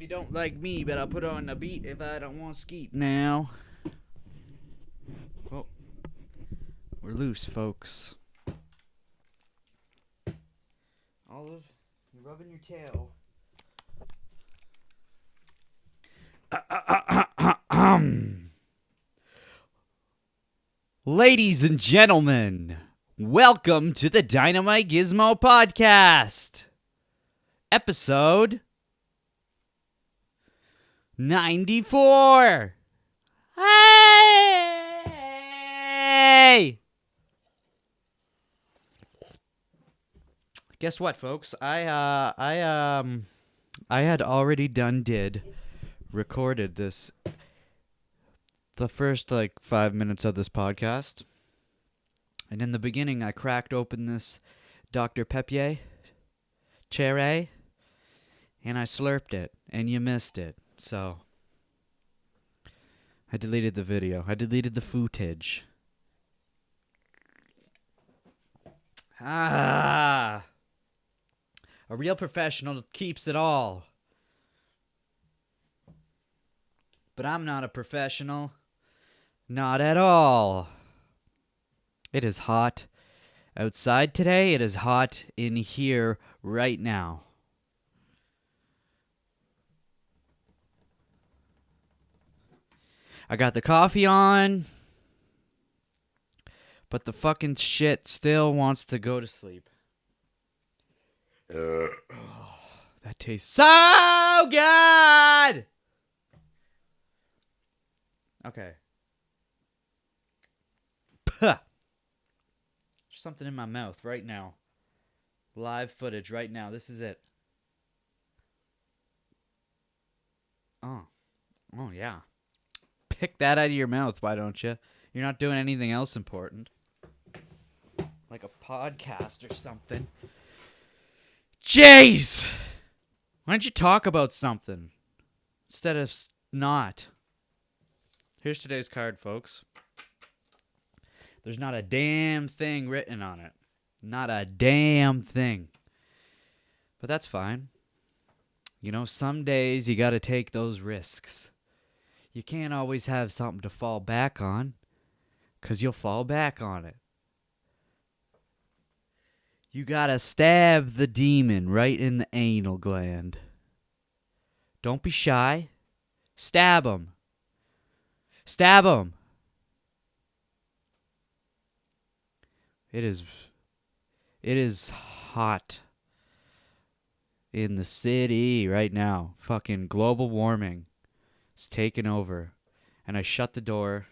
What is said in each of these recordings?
you don't like me, but I'll put on a beat if I don't want skeet now. Well, we're loose, folks. Olive, you're rubbing your tail. Ladies and gentlemen, welcome to the DynamiteGizmo podcast. Episode 94. Hey! Guess what, folks? I had already recorded the first 5 minutes of this podcast. And in the beginning I cracked open this Dr. Pepper cherry and I slurped it and you missed it. So I deleted the video. I deleted the footage. A real professional keeps it all. But I'm not a professional. Not at all. It is hot outside today. It is hot in here right now. I got the coffee on, but the fucking shit still wants to go to sleep. Oh, that tastes so good! Okay. Puh. There's something in my mouth right now. Live footage right now. This is it. Oh yeah. Pick that out of your mouth, why don't you? You're not doing anything else important. Like a podcast or something. Jeez! Why don't you talk about something instead of not? Here's today's card, folks. There's not a damn thing written on it. Not a damn thing. But that's fine. You know, some days you gotta take those risks. You can't always have something to fall back on, 'cause you'll fall back on it. You gotta stab the demon right in the anal gland. Don't be shy. Stab him. Stab him. It is hot in the city right now. Fucking global warming. It's taken over. And I shut the door.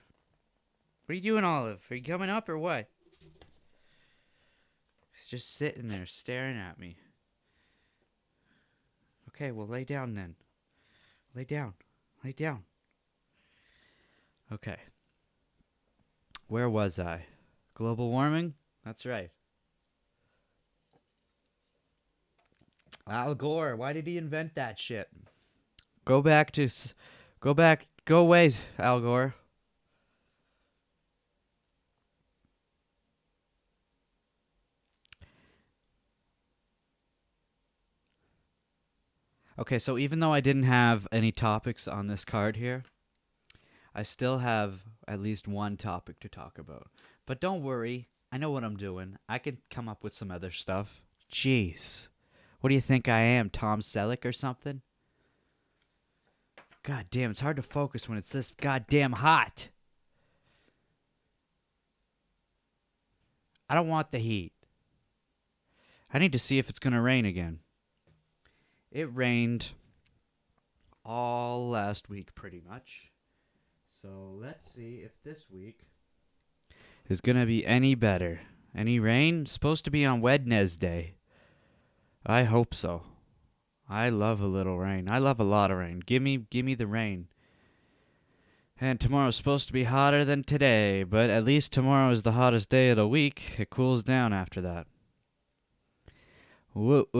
What are you doing, Olive? Are you coming up or what? He's just sitting there staring at me. Okay, well, lay down then. Lay down. Lay down. Okay. Where was I? Global warming? That's right. Al Gore, why did he invent that shit? Go away, Al Gore. Okay, so even though I didn't have any topics on this card here, I still have at least one topic to talk about. But don't worry, I know what I'm doing. I can come up with some other stuff. Jeez. What do you think I am, Tom Selleck or something? God damn, it's hard to focus when it's this goddamn hot. I don't want the heat. I need to see if it's going to rain again. It rained all last week pretty much. So let's see if this week is going to be any better. Any rain? It's supposed to be on Wednesday. I hope so. I love a little rain. I love a lot of rain. Give me the rain. And tomorrow's supposed to be hotter than today, but at least tomorrow is the hottest day of the week. It cools down after that. What?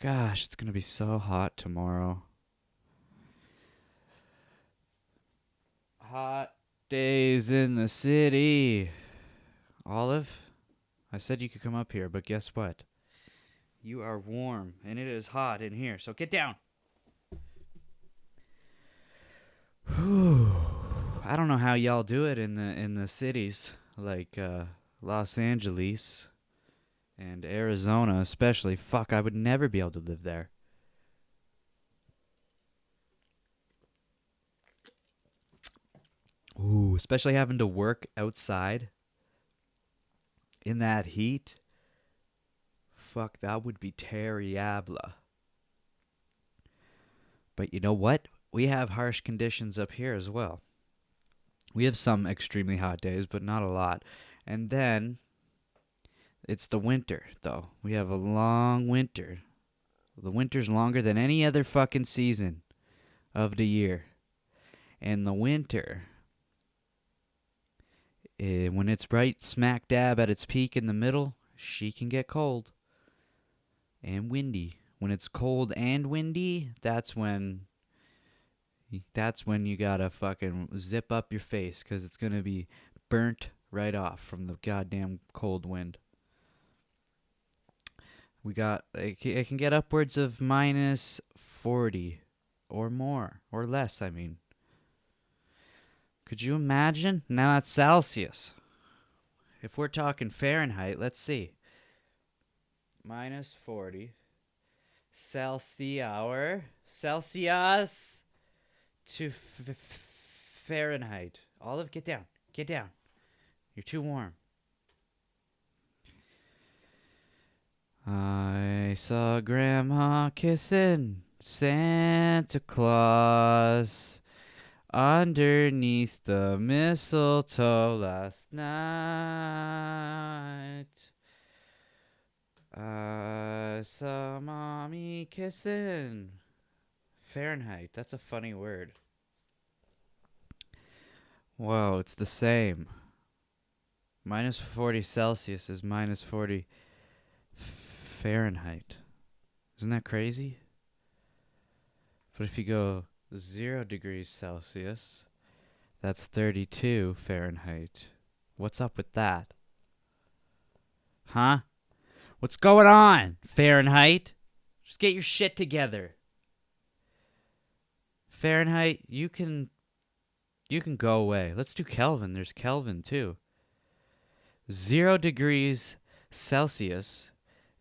Gosh, it's going to be so hot tomorrow. Hot days in the city. Olive, I said you could come up here, but guess what? You are warm, and it is hot in here, so get down. Whew. I don't know how y'all do it in the cities like Los Angeles and Arizona, especially. Fuck, I would never be able to live there. Ooh, especially having to work outside in that heat. Fuck, that would be terrible. But you know what? We have harsh conditions up here as well. We have some extremely hot days, but not a lot. And then it's the winter, though. We have a long winter. The winter's longer than any other fucking season of the year. And the winter, when it's right smack dab at its peak in the middle, she can get cold and windy. When it's cold and windy, that's when you gotta fucking zip up your face, because it's gonna be burnt right off from the goddamn cold wind. It can get upwards of minus 40 or more, or less, I mean. Could you imagine? Now that's Celsius. If we're talking Fahrenheit, let's see. Minus 40. Celsius to Fahrenheit. Olive, get down. Get down. You're too warm. I saw Grandma kissing Santa Claus underneath the mistletoe last night. I saw Mommy kissing Fahrenheit. That's a funny word. Whoa, it's the same. Minus 40 Celsius is minus 40 Fahrenheit. Isn't that crazy? But if you go 0 degrees Celsius, that's 32 Fahrenheit. What's up with that? Huh? What's going on, Fahrenheit? Just get your shit together. Fahrenheit, you can go away. Let's do Kelvin. There's Kelvin too. 0 degrees Celsius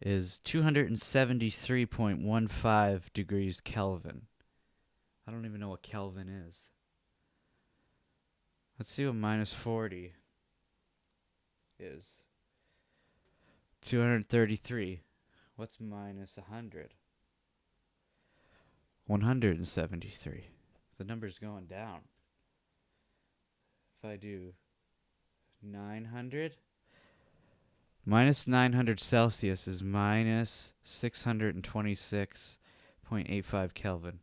is 273.15 degrees Kelvin. I don't even know what Kelvin is. Let's see what minus 40 is. 233. What's minus 100? 173. The number's going down. If I do 900, minus 900 Celsius is minus 626.85 Kelvin.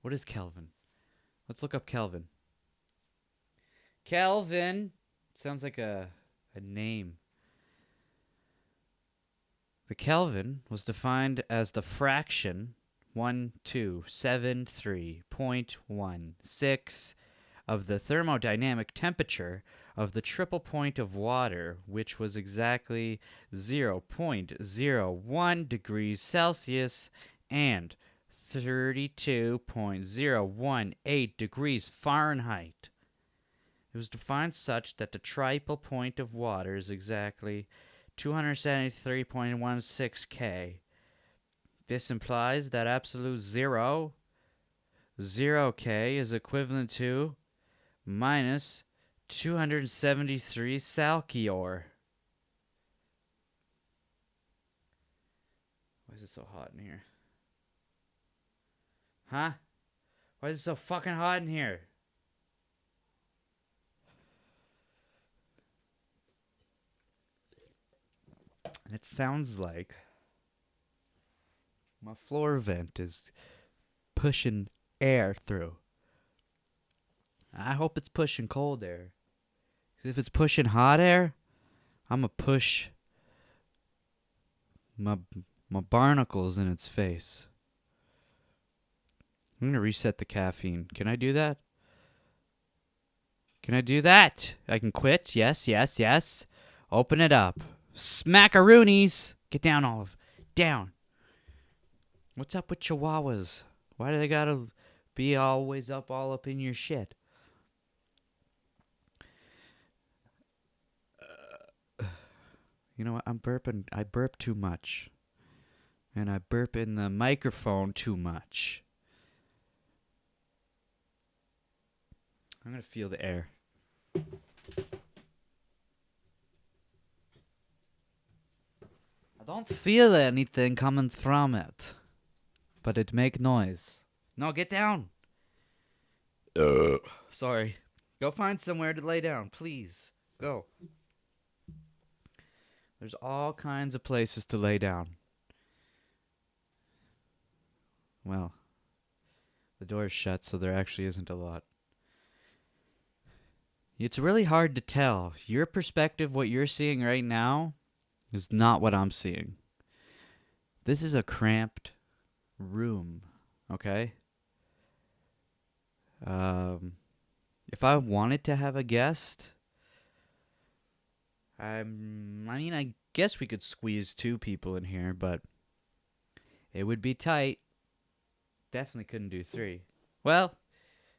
What is Kelvin? Let's look up Kelvin. Kelvin sounds like a name. The Kelvin was defined as the fraction 1273.16 of the thermodynamic temperature of the triple point of water, which was exactly 0.01 degrees Celsius and 32.018 degrees Fahrenheit. It was defined such that the triple point of water is exactly 273.16 K. This implies that absolute 0 K is equivalent to minus 273 Salkior. Why is it so hot in here? Huh? Why is it so fucking hot in here? It sounds like my floor vent is pushing air through. I hope it's pushing cold air. 'Cause if it's pushing hot air, I'm going to push my barnacles in its face. I'm going to reset the caffeine. Can I do that? Can I do that? I can quit. Yes, yes, yes. Open it up. Smackaroonies. Get down, Olive. Down. What's up with chihuahuas? Why do they gotta be always all up in your shit? You know what? I'm burping. I burp too much. And I burp in the microphone too much. I'm gonna feel the air. I don't feel anything coming from it. But it make noise. No, get down. Sorry. Go find somewhere to lay down, please. Go. There's all kinds of places to lay down. Well, the door's shut, so there actually isn't a lot. It's really hard to tell. Your perspective, what you're seeing right now, is not what I'm seeing. This is a cramped room, okay? If I wanted to have a guest, I guess we could squeeze 2 people in here, but it would be tight. Definitely couldn't do 3. Well,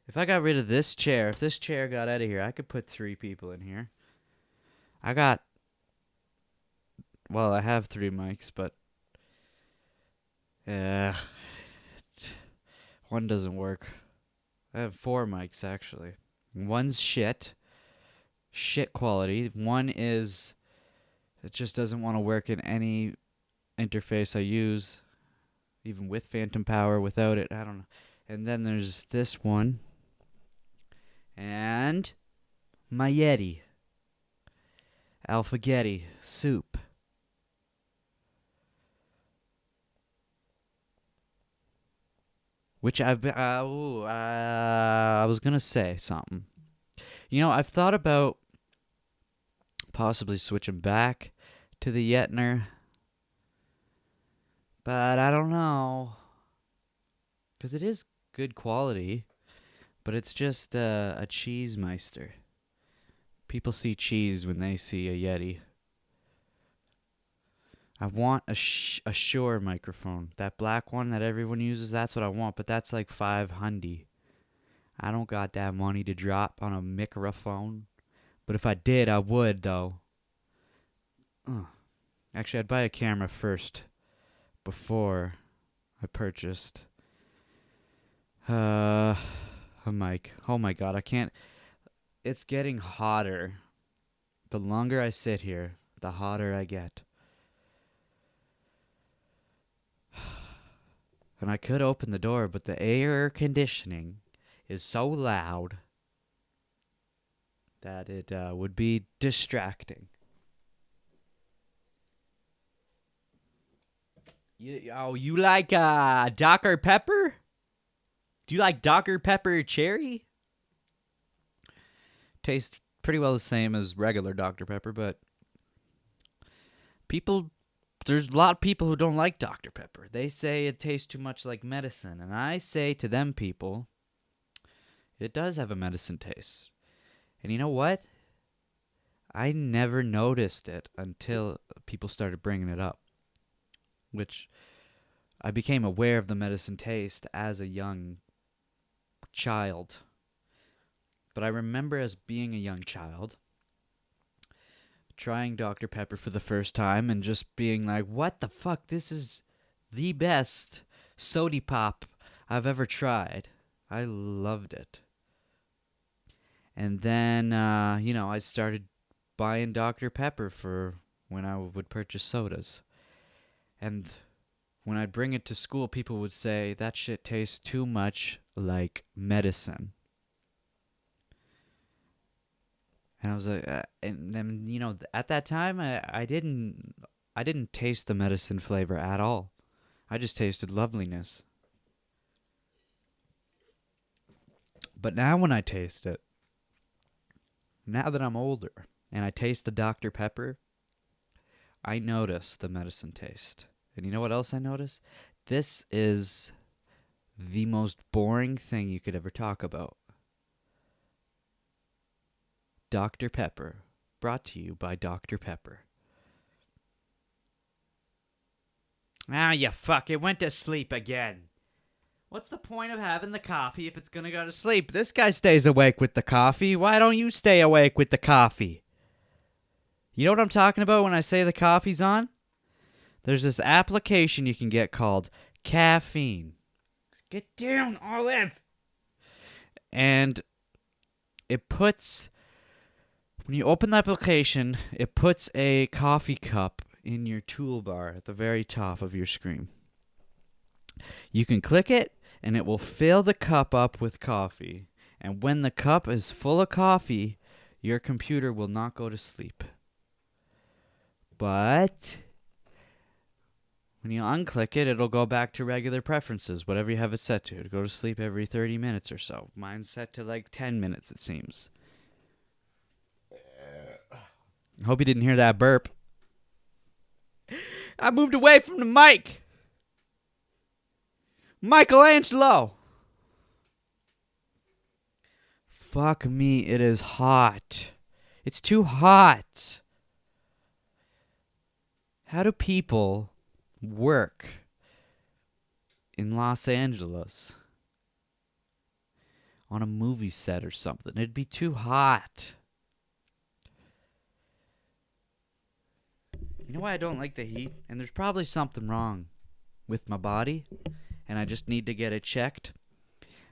if I got rid of this chair, if this chair got out of here, I could put 3 people in here. I have 3 mics, but one doesn't work. I have 4 mics, actually. One's shit quality. One is, it just doesn't want to work in any interface I use, even with phantom power, without it, I don't know. And then there's this one, and my Yeti, Alpha Yeti soup. Which I've been, I was gonna say something. You know, I've thought about possibly switching back to the Yetner, but I don't know. Because it is good quality, but it's just a cheese meister. People see cheese when they see a Yeti. I want a Shure microphone. That black one that everyone uses, that's what I want, but that's like $500. I don't got that money to drop on a microphone. But if I did, I would, though. Actually, I'd buy a camera first before I purchased a mic. Oh my god, I can't. It's getting hotter. The longer I sit here, the hotter I get. And I could open the door, but the air conditioning is so loud that it would be distracting. You like Dr. Pepper? Do you like Dr. Pepper cherry? Tastes pretty well the same as regular Dr. Pepper, but there's a lot of people who don't like Dr. Pepper. They say it tastes too much like medicine, and I say to them people, it does have a medicine taste. And you know what? I never noticed it until people started bringing it up, which I became aware of the medicine taste as a young child. But I remember as being a young child, trying Dr. Pepper for the first time and just being like, what the fuck? This is the best sody pop I've ever tried. I loved it. And then, I started buying Dr. Pepper for when I would purchase sodas. And when I'd bring it to school, people would say, that shit tastes too much like medicine. And I was like, and then, at that time, I didn't taste the medicine flavor at all. I just tasted loveliness. But now when I taste it, now that I'm older, and I taste the Dr. Pepper, I notice the medicine taste. And you know what else I notice? This is the most boring thing you could ever talk about. Dr. Pepper, brought to you by Dr. Pepper. Ah, you fuck. It went to sleep again. What's the point of having the coffee if it's gonna go to sleep? This guy stays awake with the coffee. Why don't you stay awake with the coffee? You know what I'm talking about when I say the coffee's on? There's this application you can get called Caffeine. Get down, Olive! And it puts... When you open the application, it puts a coffee cup in your toolbar at the very top of your screen. You can click it, and it will fill the cup up with coffee. And when the cup is full of coffee, your computer will not go to sleep. But when you unclick it, it'll go back to regular preferences, whatever you have it set to. It'll go to sleep every 30 minutes or so. Mine's set to like 10 minutes, it seems. I hope you didn't hear that burp. I moved away from the mic. Michelangelo. Fuck me, it is hot. It's too hot. How do people work in Los Angeles on a movie set or something? It'd be too hot. You know why I don't like the heat? And there's probably something wrong with my body, and I just need to get it checked.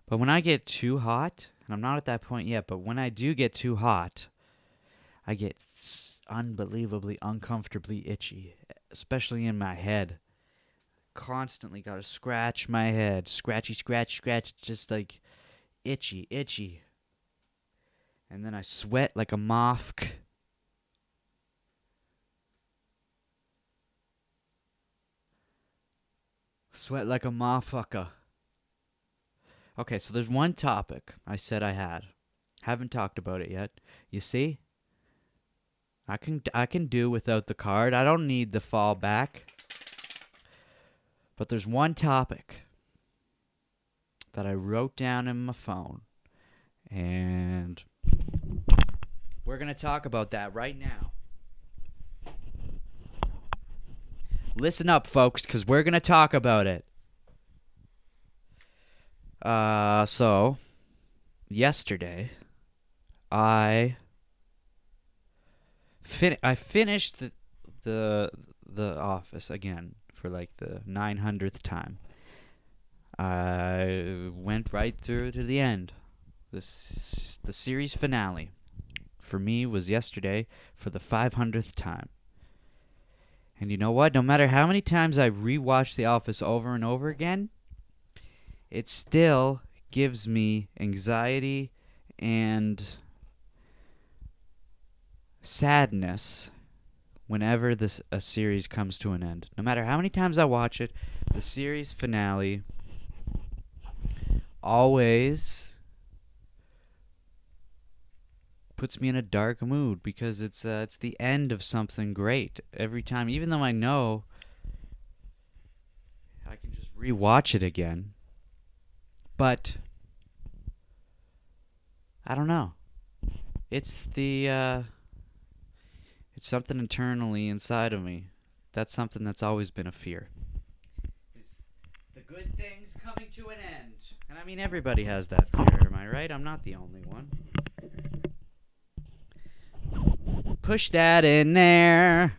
But when I get too hot, and I'm not at that point yet, but when I do get too hot, I get unbelievably, uncomfortably itchy, especially in my head. Constantly got to scratch my head. Scratchy, scratch, scratch, just like itchy, itchy. And then I sweat like a moth. Sweat like a motherfucker. Okay, so there's one topic I said I had. Haven't talked about it yet. You see? I can do without the card. I don't need the fallback. But there's one topic that I wrote down in my phone. And we're going to talk about that right now. Listen up, folks, because we're going to talk about it. So, yesterday, I finished the Office again for like the 900th time. I went right through to the end. The series finale for me was yesterday for the 500th time. And you know what? No matter how many times I rewatch The Office over and over again, it still gives me anxiety and sadness whenever a series comes to an end. No matter how many times I watch it, the series finale always puts me in a dark mood because it's the end of something great every time. Even though I know I can just rewatch it again, but I don't know. It's it's something internally inside of me. That's something that's always been a fear. Is the good things coming to an end? And I mean, everybody has that fear. Am I right? I'm not the only one. Push that in there.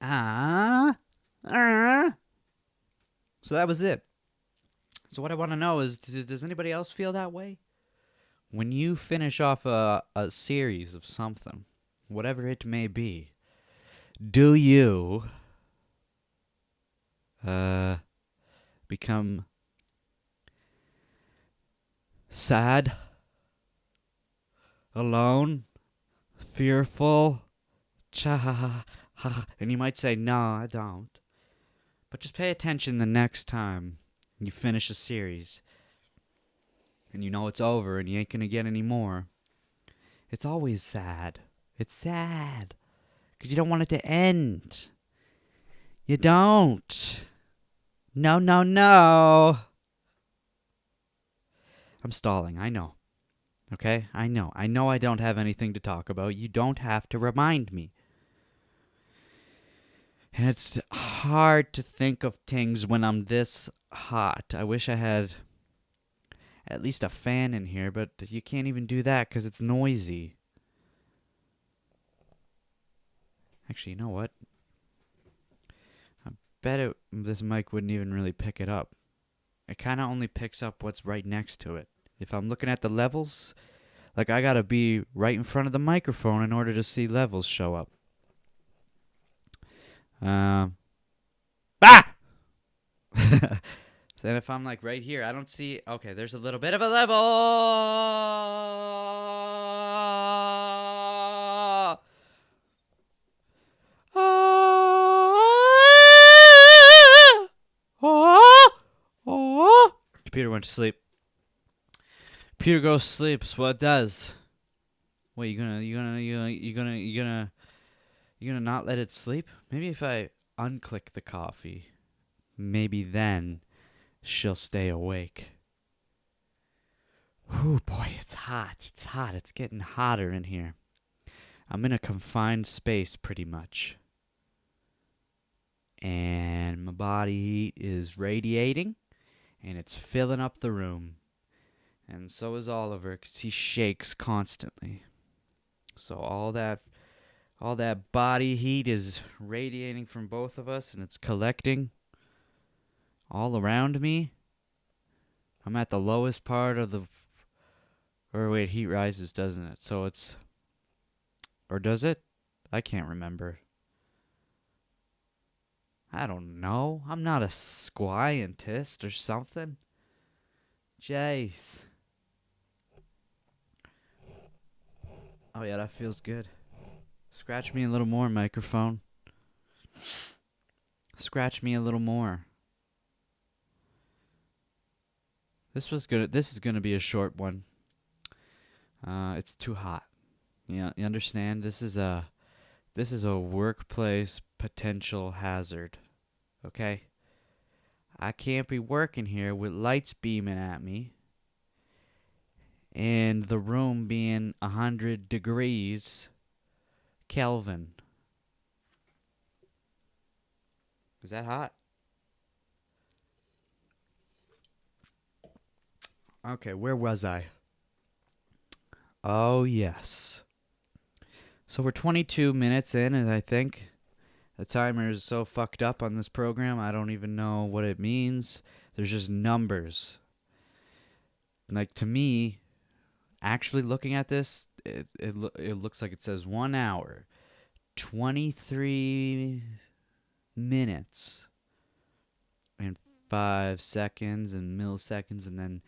So that was it. So what I want to know is, does anybody else feel that way? When you finish off a series of something, whatever it may be, do you become sad, alone, fearful, and you might say, no, I don't. But just pay attention the next time you finish a series and you know it's over and you ain't gonna get any more. It's always sad. It's sad because you don't want it to end. You don't. No, no, no. I'm stalling, I know. Okay? I know. I know I don't have anything to talk about. You don't have to remind me. And it's hard to think of things when I'm this hot. I wish I had at least a fan in here, but you can't even do that because it's noisy. Actually, you know what? I bet this mic wouldn't even really pick it up. It kind of only picks up what's right next to it. If I'm looking at the levels, like I gotta be right in front of the microphone in order to see levels show up. Ah! Then if I'm like right here, I don't see. Okay, there's a little bit of a level. Computer went to sleep. Computer goes to sleep. So what it does? Wait, you gonna not let it sleep? Maybe if I unclick the coffee, maybe then she'll stay awake. Ooh, boy, it's hot. It's hot. It's getting hotter in here. I'm in a confined space pretty much. And my body heat is radiating, and it's filling up the room. And so is Oliver, because he shakes constantly. So all that body heat is radiating from both of us, and it's collecting all around me. I'm at the lowest part of the... Or wait, heat rises, doesn't it? So it's... Or does it? I can't remember. I don't know. I'm not a scientist or something. Jeez. Oh yeah, that feels good. Scratch me a little more, microphone. Scratch me a little more. This is gonna be a short one. It's too hot. You understand? This is a workplace potential hazard. Okay? I can't be working here with lights beaming at me and the room being 100 degrees Kelvin. Is that hot? Okay, where was I? Oh, yes. So we're 22 minutes in, and I think the timer is so fucked up on this program, I don't even know what it means. There's just numbers. Like, to me, actually looking at this, it looks like it says 1 hour, 23 minutes, and 5 seconds, and milliseconds, and then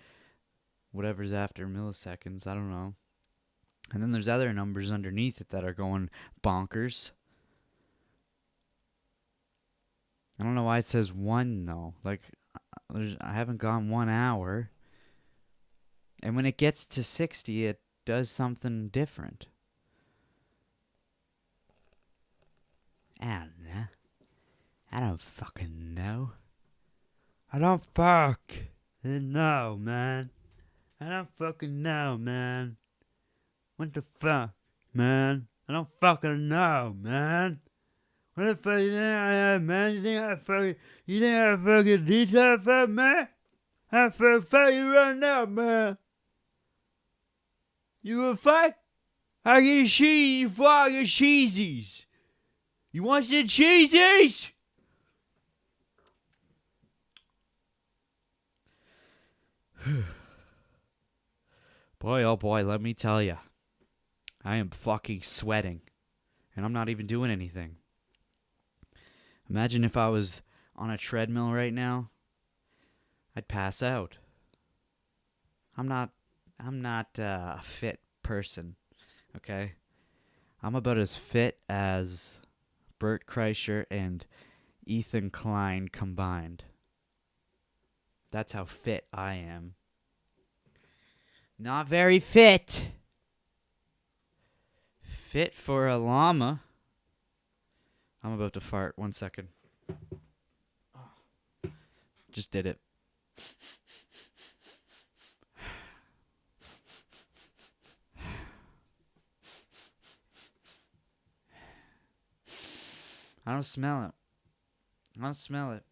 whatever's after milliseconds, I don't know. And then there's other numbers underneath it that are going bonkers. I don't know why it says 1, though. Like, I haven't gone 1 hour. And when it gets to 60, it does something different. I don't know. I don't fucking know. I don't fucking know, man. I don't fucking know, man. What the fuck, man? I don't fucking know, man. What the fuck you think I am, man? You think I fucking detail for man? I fucking you right now, man. You gonna fight? I get cheese before I get cheesies. You want some cheesies? Boy, oh boy, let me tell you. I am fucking sweating. And I'm not even doing anything. Imagine if I was on a treadmill right now. I'd pass out. I'm not a fit person, okay? I'm about as fit as Bert Kreischer and Ethan Klein combined. That's how fit I am. Not very fit. Fit for a llama. I'm about to fart. 1 second. Just did it. I don't smell it. I don't smell it.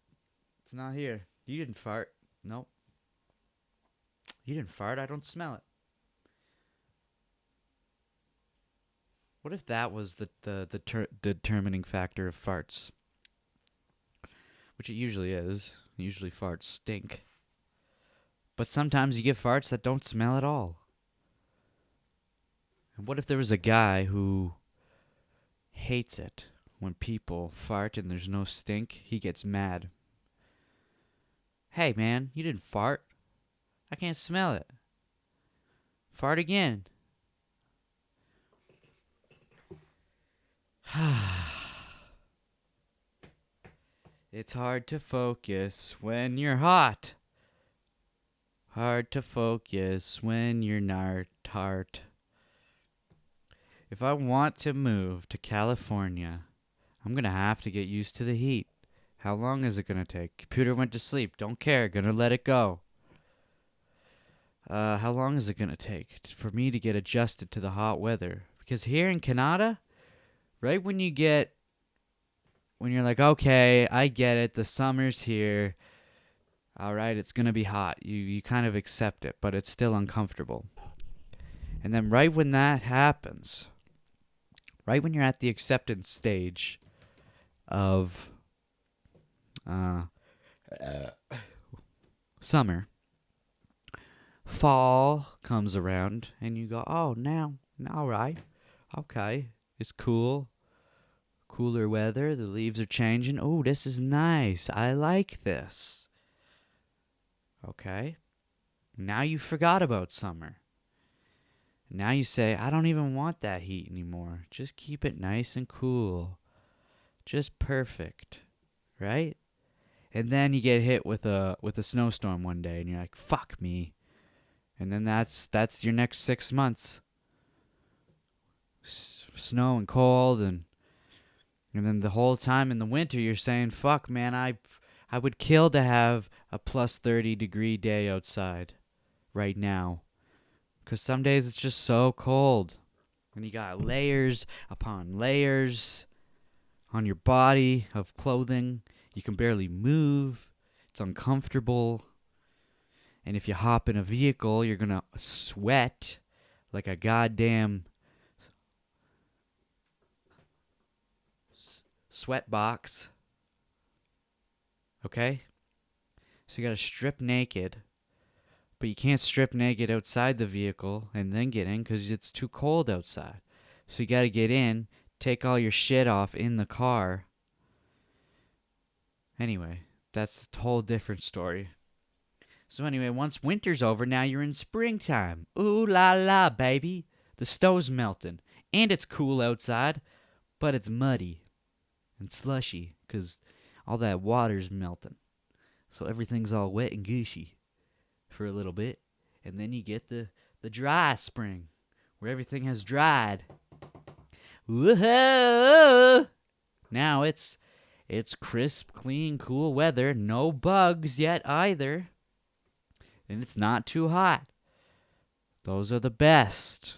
It's not here. You didn't fart. Nope. You didn't fart. I don't smell it. What if that was the determining factor of farts? Which it usually is. Usually farts stink. But sometimes you get farts that don't smell at all. And what if there was a guy who hates it when people fart and there's no stink? He gets mad. Hey, man, you didn't fart. I can't smell it. Fart again. It's hard to focus when you're hot. Hard to focus when you're not tart. If I want to move to California, I'm going to have to get used to the heat. How long is it going to take? Computer went to sleep. Don't care. Going to let it go. How long is it going to take for me to get adjusted to the hot weather? Because here in Canada, right when you're like, okay, I get it. The summer's here. All right, it's going to be hot. You kind of accept it, but it's still uncomfortable. And then right when that happens, right when you're at the acceptance stage of summer, fall comes around, and you go, oh, now, all right, okay, it's cool. Cooler weather, the leaves are changing. Oh, this is nice. I like this. Okay. Now you forgot about summer. Now you say, I don't even want that heat anymore. Just keep it nice and cool. Just perfect. Right? And then you get hit with a snowstorm one day and you're like, fuck me. And then that's your next 6 months. Snow and cold and then the whole time in the winter you're saying, fuck man, I would kill to have a plus 30 degree day outside right now. Because some days it's just so cold. And you got layers upon layers on your body of clothing. You can barely move. It's uncomfortable. And if you hop in a vehicle, you're going to sweat like a goddamn sweat box. Okay? So you got to strip naked. But you can't strip naked outside the vehicle and then get in because it's too cold outside. So you got to get in, take all your shit off in the car. Anyway, that's a whole different story. So anyway, once winter's over, now you're in springtime. Ooh la la, baby. The snow's melting. And it's cool outside, but it's muddy and slushy because all that water's melting. So everything's all wet and gushy for a little bit, and then you get the dry spring where everything has dried. Woohoo! Now it's crisp, clean, cool weather, no bugs yet either, and it's not too hot. Those are the best.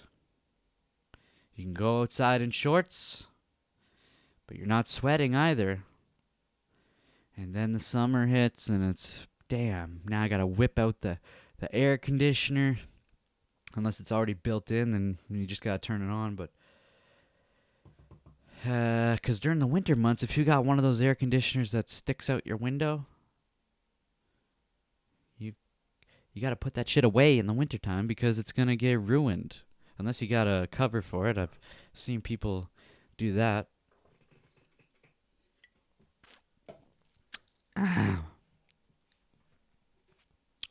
You can go outside in shorts, but you're not sweating either. And then the summer hits and it's damn, now I gotta whip out the air conditioner. Unless it's already built in, then you just gotta turn it on. But because during the winter months, if you got one of those air conditioners that sticks out your window, you gotta put that shit away in the wintertime because it's gonna get ruined. Unless you got a cover for it. I've seen people do that.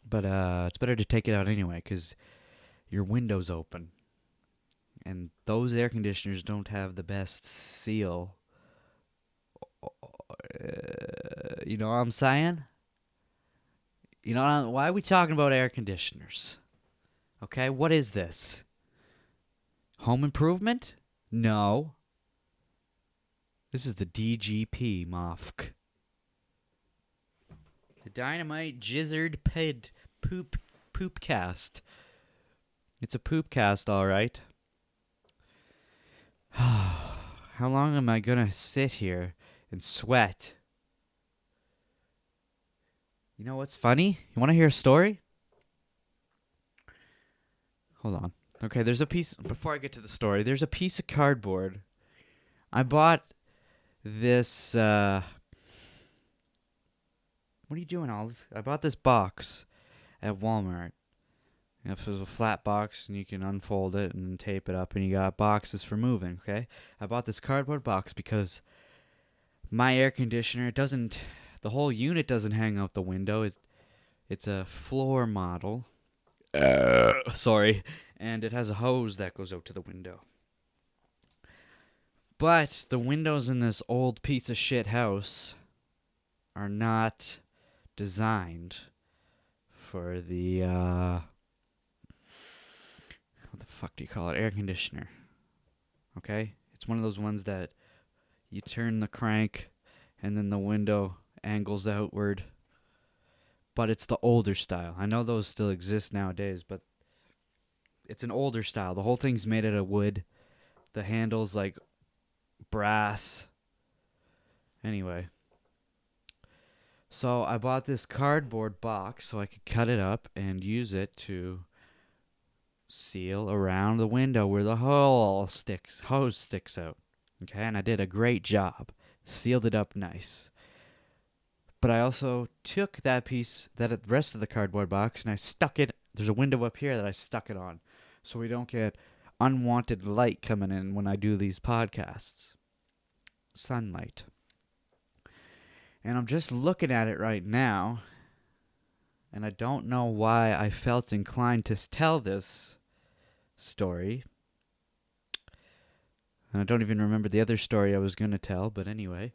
But it's better to take it out anyway because your window's open. And those air conditioners don't have the best seal. You know what I'm saying? You know, why are we talking about air conditioners? Okay, what is this? Home improvement? No. This is the DGP, Mofk. The Dynamite Gizzard Poopcast. It's a poopcast, all right. How long am I gonna sit here and sweat You know what's funny? You want to hear a story? Hold on. Okay, there's a piece. Before I get to the story, there's a piece of cardboard. I bought this. What are you doing, Olive? I bought this box at Walmart. You know, if it was a flat box and you can unfold it and tape it up, and you got boxes for moving. Okay, I bought this cardboard box because my air conditioner doesn't. The whole unit doesn't hang out the window. It's a floor model. Sorry, and it has a hose that goes out to the window. But the windows in this old piece of shit house are not designed for the what the fuck do you call it? Air conditioner. Okay? It's one of those ones that you turn the crank and then the window angles outward. But it's the older style. I know those still exist nowadays, but it's an older style. The whole thing's made out of wood. The handle's like brass. Anyway. So I bought this cardboard box so I could cut it up and use it to seal around the window where the hose sticks out. Okay, and I did a great job. Sealed it up nice. But I also took that piece, that rest of the cardboard box, and I stuck it. There's a window up here that I stuck it on, so we don't get unwanted light coming in when I do these podcasts. Sunlight. And I'm just looking at it right now, and I don't know why I felt inclined to tell this story. And I don't even remember the other story I was going to tell, but anyway.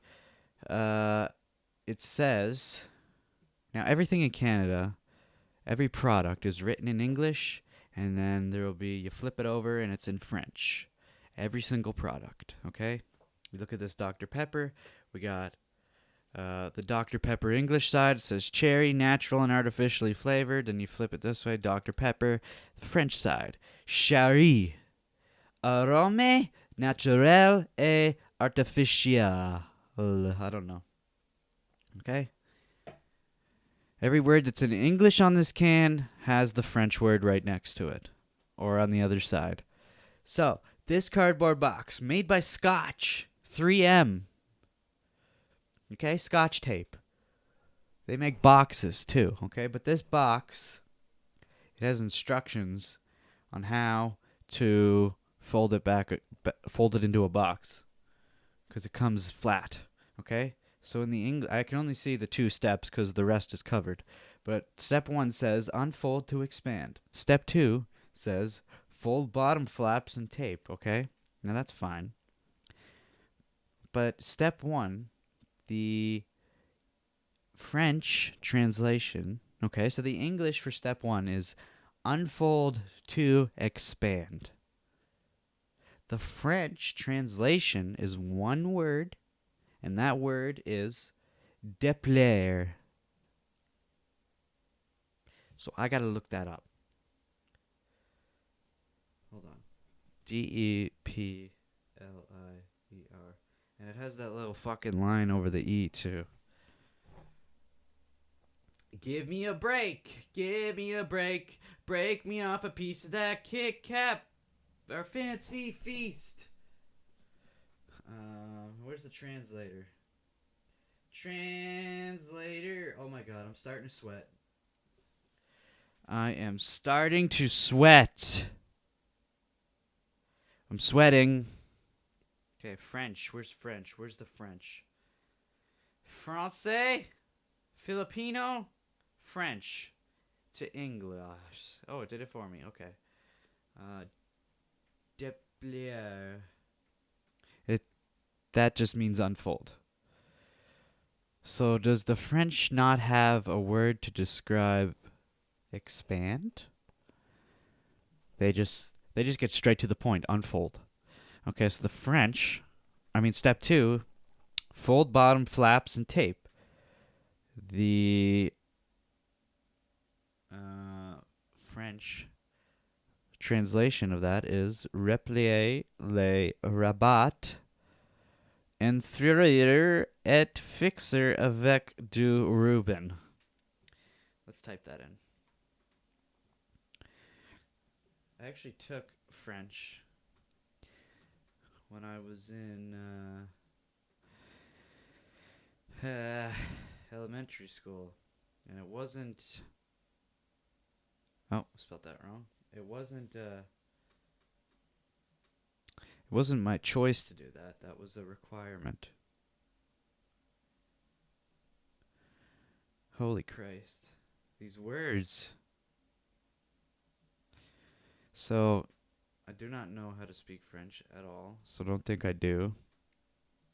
It says, now everything in Canada, every product is written in English, and then there will be, you flip it over and it's in French. Every single product, okay? We look at this Dr. Pepper. We got the Dr. Pepper English side. It says cherry, natural and artificially flavored. Then you flip it this way, Dr. Pepper. The French side, Charry, arôme naturel et artificiel. I don't know. Okay? Every word that's in English on this can has the French word right next to it. Or on the other side. So, this cardboard box, made by Scotch, 3M. Okay? Scotch tape. They make boxes too, okay? But this box, it has instructions on how to fold it into a box. Because it comes flat, okay? So in the English, I can only see the 2 steps because the rest is covered. But step 1 says unfold to expand. Step 2 says fold bottom flaps and tape, okay? Now that's fine. But step 1, the French translation, okay? So the English for step 1 is unfold to expand. The French translation is one word. And that word is déplier. So I got to look that up. Hold on. Deplier. And it has that little fucking line over the E too. Give me a break. Give me a break. Break me off a piece of that Kit Kat. Our fancy feast. Where's the translator? Translator. Oh my god, I'm starting to sweat. I am starting to sweat. I'm sweating. Okay, French. Where's French? Where's the French? Francais? Filipino? French to English. Oh, it did it for me. Okay. Déplier. That just means unfold. So does the French not have a word to describe expand? They just get straight to the point, unfold. Okay, so the French, step 2, fold bottom flaps and tape. The French translation of that is replier les rabats. Inférieur et fixer avec du ruban. type that in. I actually took French when I was in elementary school, and it wasn't. Oh, spelled that wrong. It wasn't my choice to do that. That was a requirement. Holy Christ. These words. So, I do not know how to speak French at all, so don't think I do.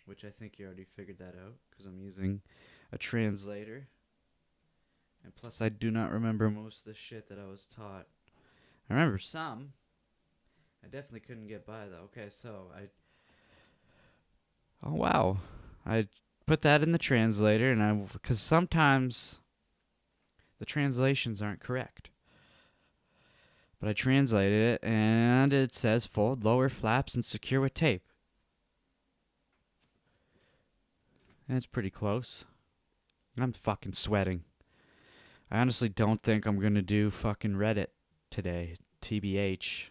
Which I think you already figured that out, because I'm using a translator. And plus, I do not remember most of the shit that I was taught. I remember some. I definitely couldn't get by, though. Okay, so oh, wow. I put that in the translator, and because sometimes the translations aren't correct. But I translated it, and it says fold lower flaps and secure with tape. And it's pretty close. I'm fucking sweating. I honestly don't think I'm going to do fucking Reddit today. TBH.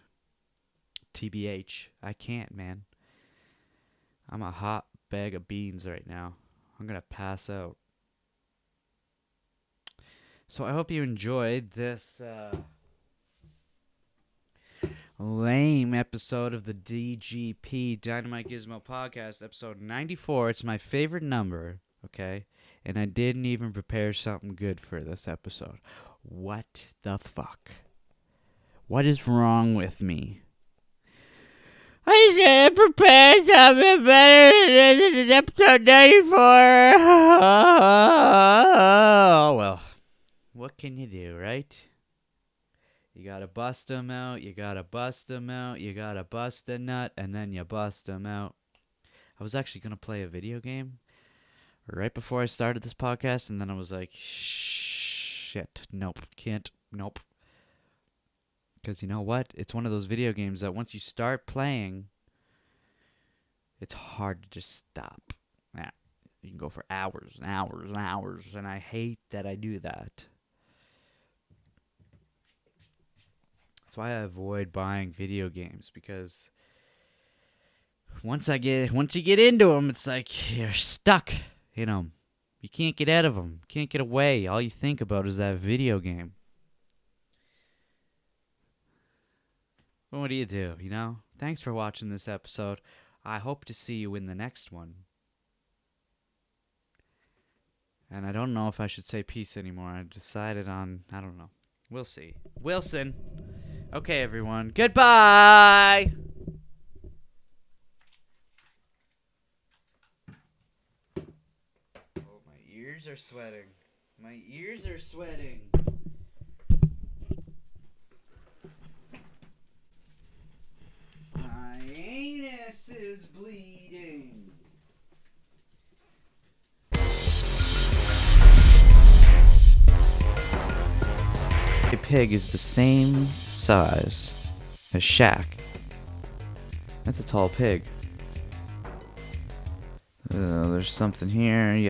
TBH. I can't, man. I'm a hot bag of beans right now. I'm going to pass out. So I hope you enjoyed this lame episode of the DGP Dynamite Gizmo podcast, episode 94. It's my favorite number, okay? And I didn't even prepare something good for this episode. What the fuck? What is wrong with me? I should have prepared something better than episode 94. Oh, well. What can you do, right? You gotta bust them out, you gotta bust them out, you gotta bust a nut, and then you bust them out. I was actually gonna play a video game right before I started this podcast, and then I was like, shit, nope, can't, nope. Because you know what? It's one of those video games that once you start playing, it's hard to just stop. Yeah, you can go for hours and hours and hours, and I hate that I do that. That's why I avoid buying video games, because once you get into them, it's like you're stuck in them. You can't get out of them. Can't get away. All you think about is that video game. Well, what do you do, you know? Thanks for watching this episode. I hope to see you in the next one. And I don't know if I should say peace anymore. I decided on, I don't know. We'll see. Wilson. Okay, everyone. Goodbye! Oh, my ears are sweating. My ears are sweating. My anus is bleeding. A pig is the same size as Shaq. That's a tall pig. There's something here.